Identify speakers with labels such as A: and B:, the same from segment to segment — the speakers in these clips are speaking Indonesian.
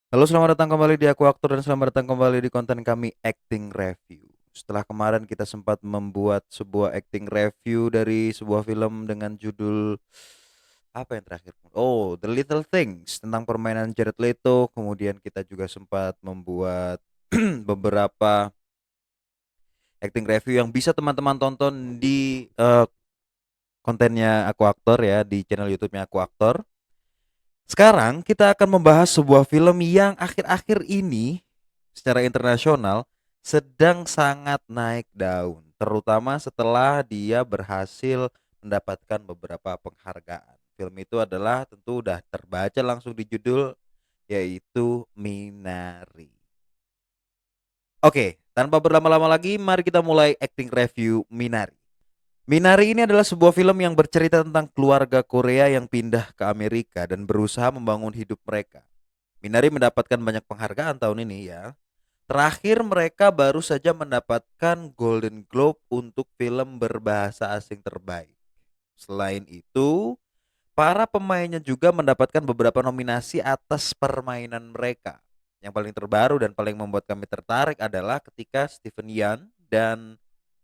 A: Halo, selamat datang kembali di Aku Aktor dan selamat datang kembali di konten kami Acting Review. Setelah kemarin kita sempat membuat sebuah acting review dari sebuah film dengan judul apa yang terakhir? Oh, The Little Things tentang permainan Jared Leto. Kemudian kita juga sempat membuat beberapa acting review yang bisa teman-teman tonton di kontennya Aku Aktor ya, di channel YouTube-nya Aku Aktor. Sekarang kita akan membahas sebuah film yang akhir-akhir ini secara internasional sedang sangat naik daun, terutama setelah dia berhasil mendapatkan beberapa penghargaan. Film itu adalah tentu udah terbaca langsung di judul, yaitu Minari. Oke, tanpa berlama-lama lagi, mari kita mulai acting review Minari. Minari ini adalah sebuah film yang bercerita tentang keluarga Korea yang pindah ke Amerika dan berusaha membangun hidup mereka. Minari mendapatkan banyak penghargaan tahun ini ya. Terakhir mereka baru saja mendapatkan Golden Globe untuk film berbahasa asing terbaik. Selain itu, para pemainnya juga mendapatkan beberapa nominasi atas permainan mereka. Yang paling terbaru dan paling membuat kami tertarik adalah ketika Steven Yeun dan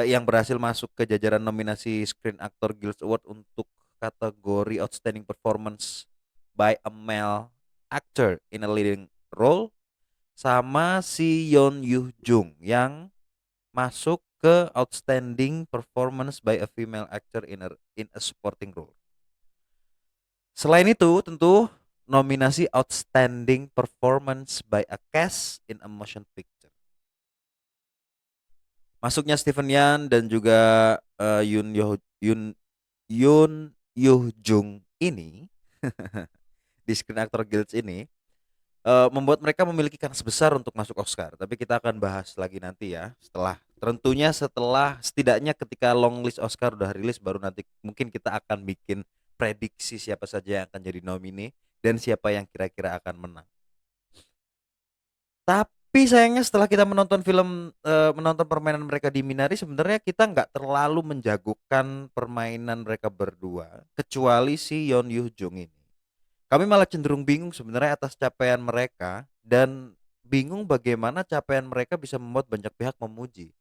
A: yang berhasil masuk ke jajaran nominasi Screen Actor Guild Award untuk kategori Outstanding Performance by a Male Actor in a Leading Role, sama si Yeon Yuh Jung yang masuk ke Outstanding Performance by a Female Actor in a Supporting Role. Selain itu, tentu nominasi Outstanding Performance by a Cast in a Motion Picture. Masuknya Steven Yeun dan juga Yun Yun Yuh Jung ini di Screen Actor Guild ini membuat mereka memiliki kans besar untuk masuk Oscar. Tapi kita akan bahas lagi nanti ya, setelah setidaknya ketika long list Oscar udah rilis, baru nanti mungkin kita akan bikin prediksi siapa saja yang akan jadi nomine dan siapa yang kira-kira akan menang. Tapi sayangnya setelah kita menonton permainan mereka di Minari, sebenarnya kita nggak terlalu menjagokan permainan mereka berdua, kecuali si Yeon Yuh Jung ini. Kami malah cenderung bingung sebenarnya atas capaian mereka dan bingung bagaimana capaian mereka bisa membuat banyak pihak memuji.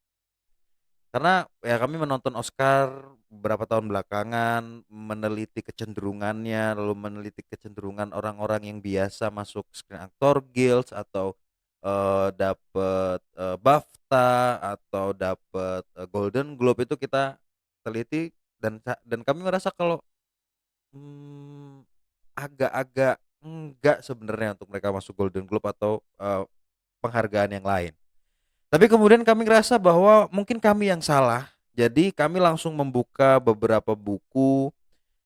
A: Karena ya kami menonton Oscar beberapa tahun belakangan, meneliti kecenderungannya, lalu meneliti kecenderungan orang-orang yang biasa masuk Screen Actor Guild atau dapat BAFTA atau dapat Golden Globe, itu kita teliti dan kami merasa kalau hmm, agak-agak enggak sebenarnya untuk mereka masuk Golden Globe atau penghargaan yang lain. Tapi kemudian kami ngerasa bahwa mungkin kami yang salah. Jadi kami langsung membuka beberapa buku,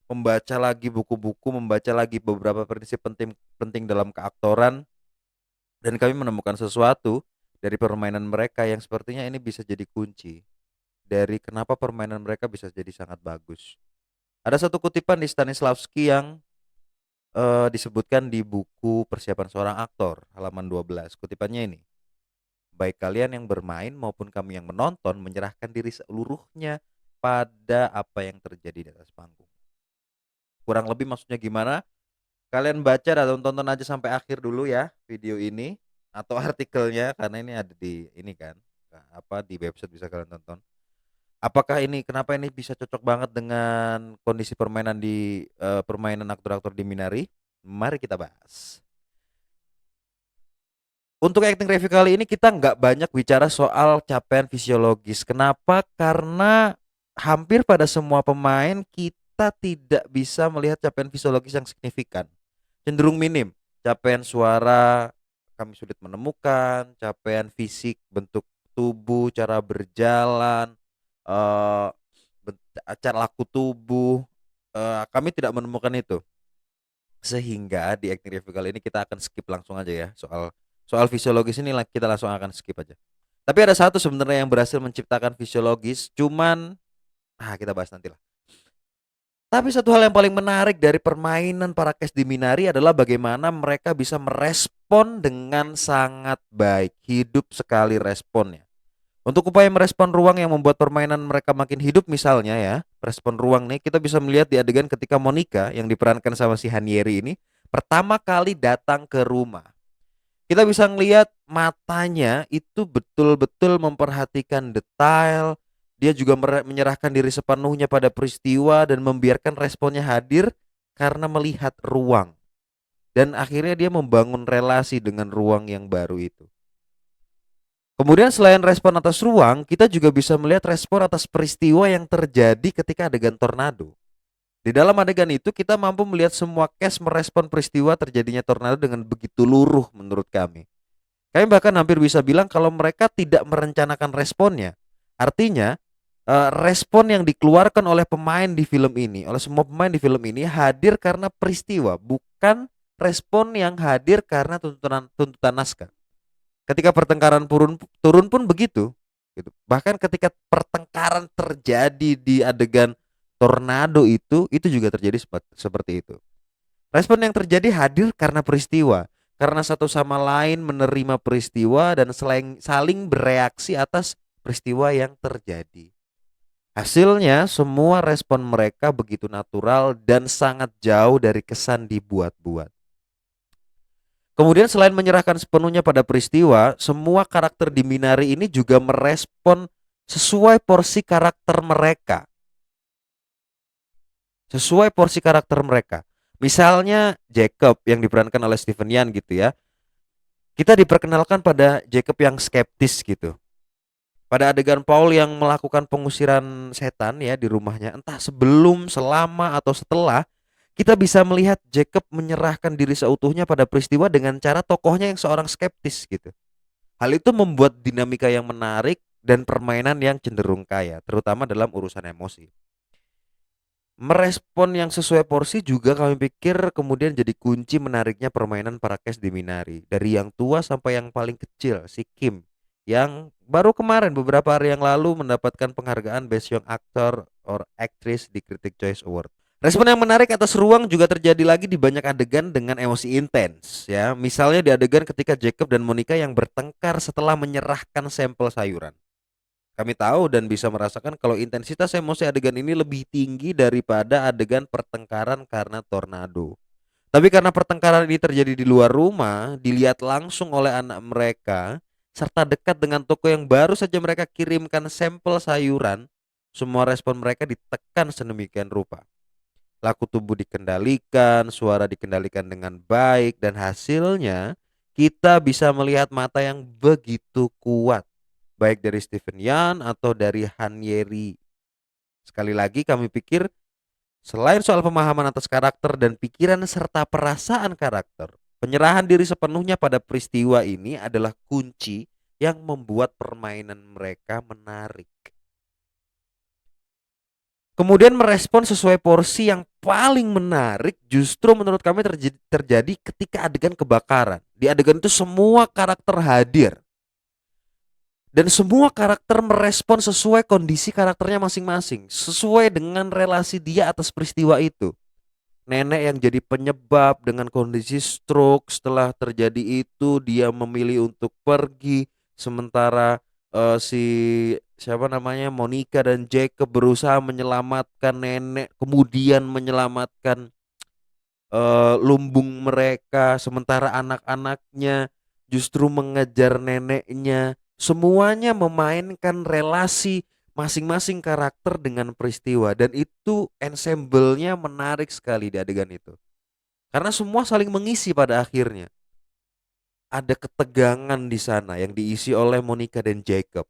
A: membaca lagi buku-buku, membaca lagi beberapa prinsip penting penting dalam keaktoran, dan kami menemukan sesuatu dari permainan mereka yang sepertinya ini bisa jadi kunci dari kenapa permainan mereka bisa jadi sangat bagus. Ada satu kutipan di Stanislavski yang disebutkan di buku Persiapan Seorang Aktor halaman 12. Kutipannya ini: baik kalian yang bermain maupun kami yang menonton menyerahkan diri seluruhnya pada apa yang terjadi di atas panggung. Kurang lebih maksudnya gimana? Kalian baca atau tonton aja sampai akhir dulu ya video ini atau artikelnya, karena ini ada di ini kan, di website bisa kalian tonton. Apakah ini kenapa ini bisa cocok banget dengan kondisi permainan di permainan aktor-aktor di Minari? Mari kita bahas. Untuk acting review kali ini kita nggak banyak bicara soal capaian fisiologis. Kenapa? Karena hampir pada semua pemain kita tidak bisa melihat capaian fisiologis yang signifikan. Cenderung minim. Capaian suara kami sulit menemukan, capaian fisik, bentuk tubuh, cara berjalan, eh cara laku tubuh, kami tidak menemukan itu. Sehingga di acting review kali ini kita akan skip langsung aja ya, soal soal fisiologis ini kita langsung akan skip aja. Tapi ada satu sebenarnya yang berhasil menciptakan fisiologis, cuman kita bahas nanti lah. Tapi satu hal yang paling menarik dari permainan para cast di Minari adalah bagaimana mereka bisa merespon dengan sangat baik. Hidup sekali responnya. Untuk upaya merespon ruang yang membuat permainan mereka makin hidup, misalnya ya, respon ruang nih kita bisa melihat di adegan ketika Monica yang diperankan sama si Hanieri ini pertama kali datang ke rumah. Kita bisa ngelihat matanya itu betul-betul memperhatikan detail. Dia juga menyerahkan diri sepenuhnya pada peristiwa dan membiarkan responnya hadir karena melihat ruang. Dan akhirnya dia membangun relasi dengan ruang yang baru itu. Kemudian selain respon atas ruang, kita juga bisa melihat respon atas peristiwa yang terjadi ketika adegan tornado. Di dalam adegan itu kita mampu melihat semua cast merespon peristiwa terjadinya tornado dengan begitu luruh menurut kami. Kami bahkan hampir bisa bilang kalau mereka tidak merencanakan responnya. Artinya, respon yang dikeluarkan oleh pemain di film ini, oleh semua pemain di film ini hadir karena peristiwa, bukan respon yang hadir karena tuntutan naskah. Ketika pertengkaran turun pun begitu, gitu. Bahkan ketika pertengkaran terjadi di adegan tornado itu juga terjadi seperti itu. Respon yang terjadi hadir karena peristiwa, karena satu sama lain menerima peristiwa dan saling bereaksi atas peristiwa yang terjadi. Hasilnya, semua respon mereka begitu natural dan sangat jauh dari kesan dibuat-buat. Kemudian selain menyerahkan sepenuhnya pada peristiwa, semua karakter di Minari ini juga merespon sesuai porsi karakter mereka. Sesuai porsi karakter mereka. Misalnya Jacob yang diperankan oleh Steven Yeun gitu ya. Kita diperkenalkan pada Jacob yang skeptis gitu. Pada adegan Paul yang melakukan pengusiran setan ya di rumahnya, entah sebelum, selama atau setelah, kita bisa melihat Jacob menyerahkan diri seutuhnya pada peristiwa dengan cara tokohnya yang seorang skeptis gitu. Hal itu membuat dinamika yang menarik dan permainan yang cenderung kaya, terutama dalam urusan emosi. Merespon yang sesuai porsi juga kami pikir kemudian jadi kunci menariknya permainan para cast di Minari. Dari yang tua sampai yang paling kecil, si Kim, yang baru kemarin beberapa hari yang lalu mendapatkan penghargaan Best Young Actor or Actress di Critics' Choice Award. Respon yang menarik atas ruang juga terjadi lagi di banyak adegan dengan emosi intens ya. Misalnya di adegan ketika Jacob dan Monica yang bertengkar setelah menyerahkan sampel sayuran. Kami tahu dan bisa merasakan kalau intensitas emosi adegan ini lebih tinggi daripada adegan pertengkaran karena tornado. Tapi karena pertengkaran ini terjadi di luar rumah, dilihat langsung oleh anak mereka, serta dekat dengan toko yang baru saja mereka kirimkan sampel sayuran, semua respon mereka ditekan sedemikian rupa. Laku tubuh dikendalikan, suara dikendalikan dengan baik, dan hasilnya kita bisa melihat mata yang begitu kuat, baik dari Steven Yeun atau dari Han Yeri. Sekali lagi kami pikir selain soal pemahaman atas karakter dan pikiran serta perasaan karakter, penyerahan diri sepenuhnya pada peristiwa ini adalah kunci yang membuat permainan mereka menarik. Kemudian merespon sesuai porsi yang paling menarik justru menurut kami terjadi ketika adegan kebakaran. Di adegan itu semua karakter hadir. Dan semua karakter merespon sesuai kondisi karakternya masing-masing, sesuai dengan relasi dia atas peristiwa itu. Nenek yang jadi penyebab dengan kondisi stroke, setelah terjadi itu dia memilih untuk pergi, sementara si siapa namanya Monica dan Jacob berusaha menyelamatkan nenek, kemudian menyelamatkan lumbung mereka, sementara anak-anaknya justru mengejar neneknya. Semuanya memainkan relasi masing-masing karakter dengan peristiwa, dan itu ensemble-nya menarik sekali di adegan itu. Karena semua saling mengisi pada akhirnya. Ada ketegangan di sana yang diisi oleh Monica dan Jacob.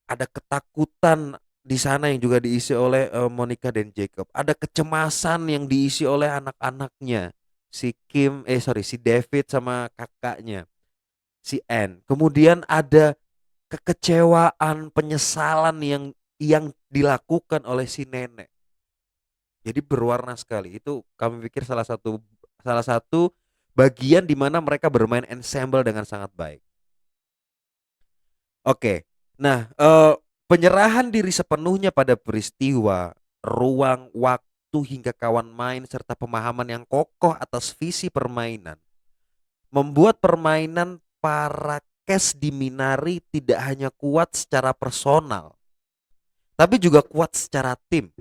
A: Ada ketakutan di sana yang juga diisi oleh Monica dan Jacob. Ada kecemasan yang diisi oleh anak-anaknya. Si David sama kakaknya, si Anne. Kemudian ada kekecewaan, penyesalan yang dilakukan oleh si nenek. Jadi berwarna sekali. Itu kami pikir salah satu bagian di mana mereka bermain ensemble dengan sangat baik. Oke. Nah, penyerahan diri sepenuhnya pada peristiwa, ruang, waktu hingga kawan main serta pemahaman yang kokoh atas visi permainan membuat permainan para cast di Minari tidak hanya kuat secara personal, tapi juga kuat secara tim.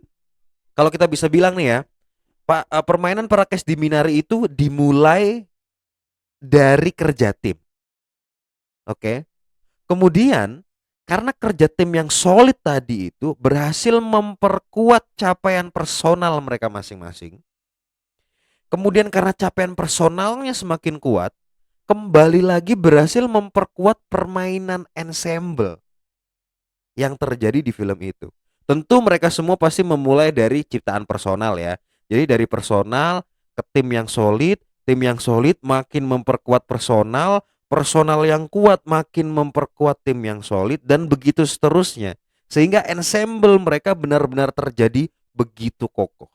A: Kalau kita bisa bilang nih ya, permainan para cast di Minari itu dimulai dari kerja tim. Oke. Kemudian karena kerja tim yang solid tadi itu berhasil memperkuat capaian personal mereka masing-masing. Kemudian karena capaian personalnya semakin kuat, kembali lagi berhasil memperkuat permainan ensemble yang terjadi di film itu. Tentu mereka semua pasti memulai dari ciptaan personal ya. Jadi dari personal ke tim yang solid makin memperkuat personal, personal yang kuat makin memperkuat tim yang solid dan begitu seterusnya. Sehingga ensemble mereka benar-benar terjadi begitu kokoh.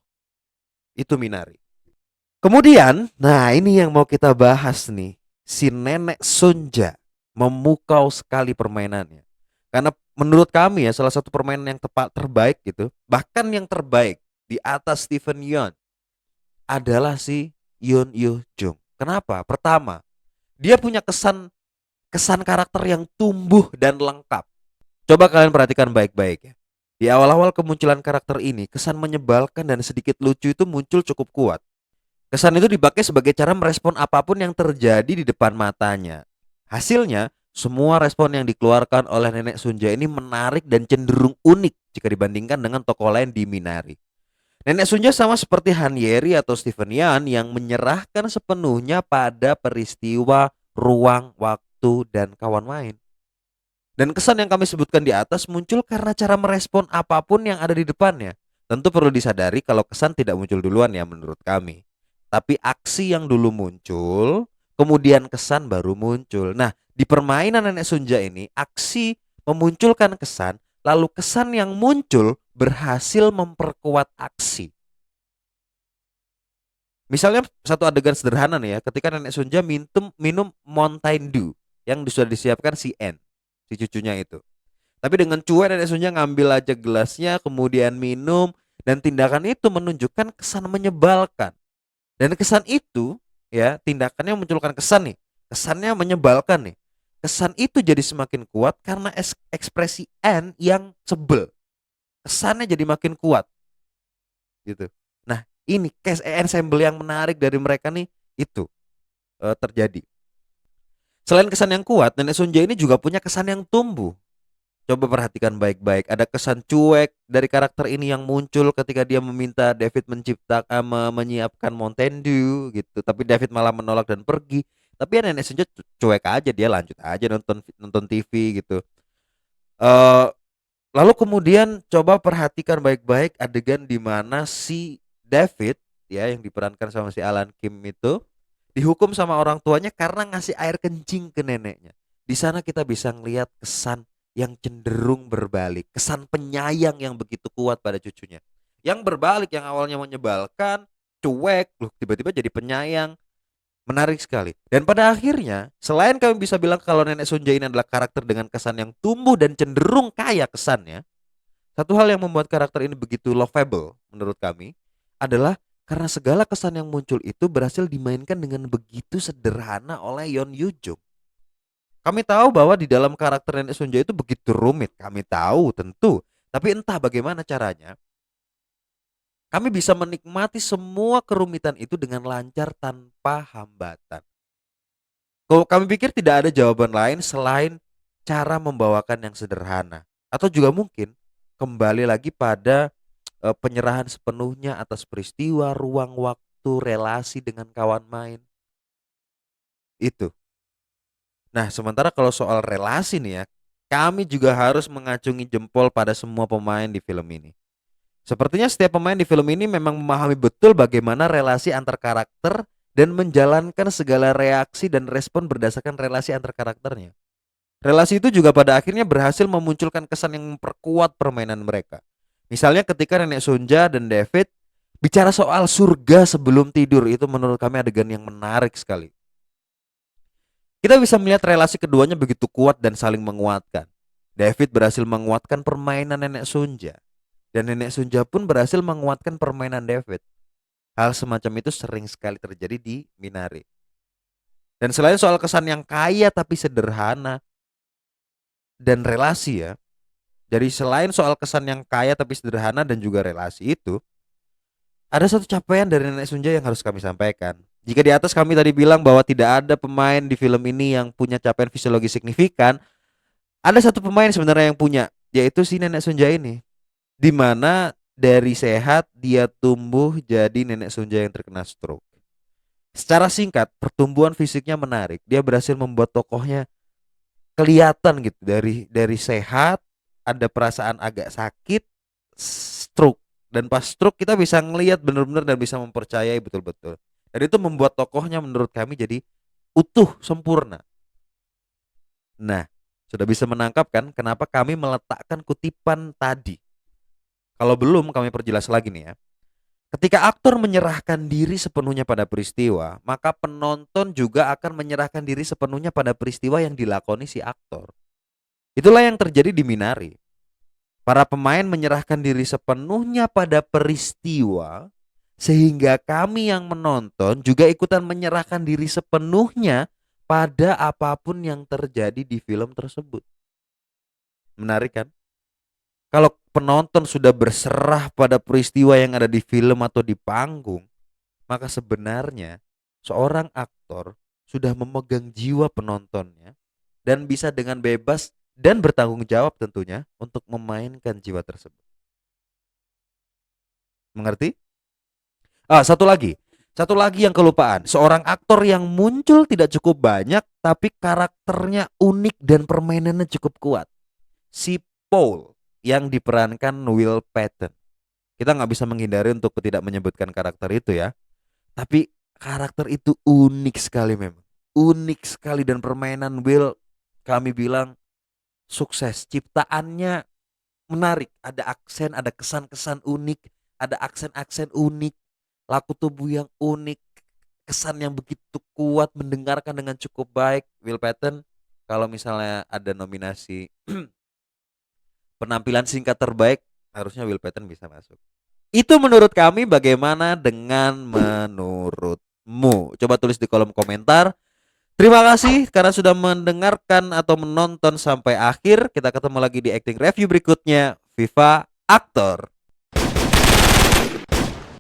A: Itu Minari. Kemudian, nah ini yang mau kita bahas nih. Si Nenek Sunja memukau sekali permainannya. Karena menurut kami ya salah satu permainan yang tepat terbaik gitu, bahkan yang terbaik di atas Steven Yeun adalah si Yoon Yoo Jung. Kenapa? Pertama, dia punya kesan kesan karakter yang tumbuh dan lengkap. Coba kalian perhatikan baik-baik ya. Di awal-awal kemunculan karakter ini, kesan menyebalkan dan sedikit lucu itu muncul cukup kuat. Kesan itu dipakai sebagai cara merespon apapun yang terjadi di depan matanya. Hasilnya, semua respon yang dikeluarkan oleh Nenek Sunja ini menarik dan cenderung unik jika dibandingkan dengan tokoh lain di Minari. Nenek Sunja sama seperti Han Yeri atau Steven Yeun yang menyerahkan sepenuhnya pada peristiwa, ruang, waktu, dan kawan main. Dan kesan yang kami sebutkan di atas muncul karena cara merespon apapun yang ada di depannya. Tentu perlu disadari kalau kesan tidak muncul duluan ya menurut kami. Tapi aksi yang dulu muncul, kemudian kesan baru muncul. Nah, di permainan Nenek Sunja ini, aksi memunculkan kesan, lalu kesan yang muncul berhasil memperkuat aksi. Misalnya satu adegan sederhana nih ya, ketika Nenek Sunja minum Mountain Dew yang sudah disiapkan si N, si cucunya itu. Tapi dengan cuek Nenek Sunja ngambil aja gelasnya, kemudian minum, dan tindakan itu menunjukkan kesan menyebalkan. Dan kesan itu ya tindakannya memunculkan kesan nih. Kesannya menyebalkan nih. Kesan itu jadi semakin kuat karena ekspresi N yang sebel. Kesannya jadi makin kuat gitu. Nah, ini case ensemble yang menarik dari mereka nih itu terjadi. Selain kesan yang kuat, Nenek Sunja ini juga punya kesan yang tumbuh. Coba perhatikan baik-baik. Ada kesan cuek dari karakter ini yang muncul ketika dia meminta David menyiapkan Mountain Dew gitu. Tapi David malah menolak dan pergi. Tapi ya Nenek Senja cuek aja, dia lanjut aja nonton nonton TV gitu. Eh lalu kemudian coba perhatikan baik-baik adegan di mana si David ya yang diperankan sama si Alan Kim itu dihukum sama orang tuanya karena ngasih air kencing ke neneknya. Di sana kita bisa ngelihat kesan yang cenderung berbalik, kesan penyayang yang begitu kuat pada cucunya. Yang berbalik yang awalnya menyebalkan, cuek, loh tiba-tiba jadi penyayang. Menarik sekali. Dan pada akhirnya, selain kami bisa bilang kalau Nenek Sunja ini adalah karakter dengan kesan yang tumbuh dan cenderung kaya kesannya, satu hal yang membuat karakter ini begitu lovable menurut kami adalah karena segala kesan yang muncul itu berhasil dimainkan dengan begitu sederhana oleh Yeon Yoo Jung. Kami tahu bahwa di dalam karakter Nenek Sunja itu begitu rumit. Kami tahu tentu. Tapi entah bagaimana caranya, kami bisa menikmati semua kerumitan itu dengan lancar tanpa hambatan. Kalau kami pikir tidak ada jawaban lain selain cara membawakan yang sederhana. Atau juga mungkin kembali lagi pada penyerahan sepenuhnya atas peristiwa, ruang, waktu, relasi dengan kawan main. Itu. Nah, sementara kalau soal relasi nih ya, kami juga harus mengacungi jempol pada semua pemain di film ini. Sepertinya setiap pemain di film ini memang memahami betul bagaimana relasi antar karakter dan menjalankan segala reaksi dan respon berdasarkan relasi antar karakternya. Relasi itu juga pada akhirnya berhasil memunculkan kesan yang memperkuat permainan mereka. Misalnya ketika Nenek Sunja dan David bicara soal surga sebelum tidur, itu menurut kami adegan yang menarik sekali. Kita bisa melihat relasi keduanya begitu kuat dan saling menguatkan. David berhasil menguatkan permainan Nenek Sunja. Dan Nenek Sunja pun berhasil menguatkan permainan David. Hal semacam itu sering sekali terjadi di Minari. Dan selain soal kesan yang kaya tapi sederhana dan relasi ya. Jadi selain soal kesan yang kaya tapi sederhana dan juga relasi itu, ada satu capaian dari Nenek Sunja yang harus kami sampaikan. Jika di atas kami tadi bilang bahwa tidak ada pemain di film ini yang punya capaian fisiologi signifikan, ada satu pemain sebenarnya yang punya, yaitu si Nenek Sunja ini. Di mana dari sehat dia tumbuh jadi Nenek Sunja yang terkena stroke. Secara singkat, pertumbuhan fisiknya menarik. Dia berhasil membuat tokohnya kelihatan gitu dari sehat, ada perasaan agak sakit, stroke. Dan pas stroke kita bisa ngelihat benar-benar dan bisa mempercayai betul-betul. Dan itu membuat tokohnya menurut kami jadi utuh, sempurna. Nah, sudah bisa menangkap kan kenapa kami meletakkan kutipan tadi. Kalau belum kami perjelas lagi nih ya. Ketika aktor menyerahkan diri sepenuhnya pada peristiwa, maka penonton juga akan menyerahkan diri sepenuhnya pada peristiwa yang dilakoni si aktor. Itulah yang terjadi di Minari. Para pemain menyerahkan diri sepenuhnya pada peristiwa, sehingga kami yang menonton juga ikutan menyerahkan diri sepenuhnya pada apapun yang terjadi di film tersebut. Menarik kan? Kalau penonton sudah berserah pada peristiwa yang ada di film atau di panggung, maka sebenarnya seorang aktor sudah memegang jiwa penontonnya dan bisa dengan bebas dan bertanggung jawab tentunya untuk memainkan jiwa tersebut. Mengerti? Ah, satu lagi. Satu lagi yang kelupaan. Seorang aktor yang muncul tidak cukup banyak tapi karakternya unik dan permainannya cukup kuat. Si Paul yang diperankan Will Patton. Kita nggak bisa menghindari untuk tidak menyebutkan karakter itu ya. Tapi karakter itu unik sekali memang. Unik sekali dan permainan Will kami bilang sukses. Ciptaannya menarik. Ada aksen, ada kesan-kesan unik, ada aksen-aksen unik, laku tubuh yang unik, kesan yang begitu kuat, mendengarkan dengan cukup baik. Will Patton kalau misalnya ada nominasi penampilan singkat terbaik, harusnya Will Patton bisa masuk. Itu menurut kami, bagaimana dengan menurutmu? Coba tulis di kolom komentar. Terima kasih karena sudah mendengarkan atau menonton sampai akhir. Kita ketemu lagi di acting review berikutnya. Viva Aktor.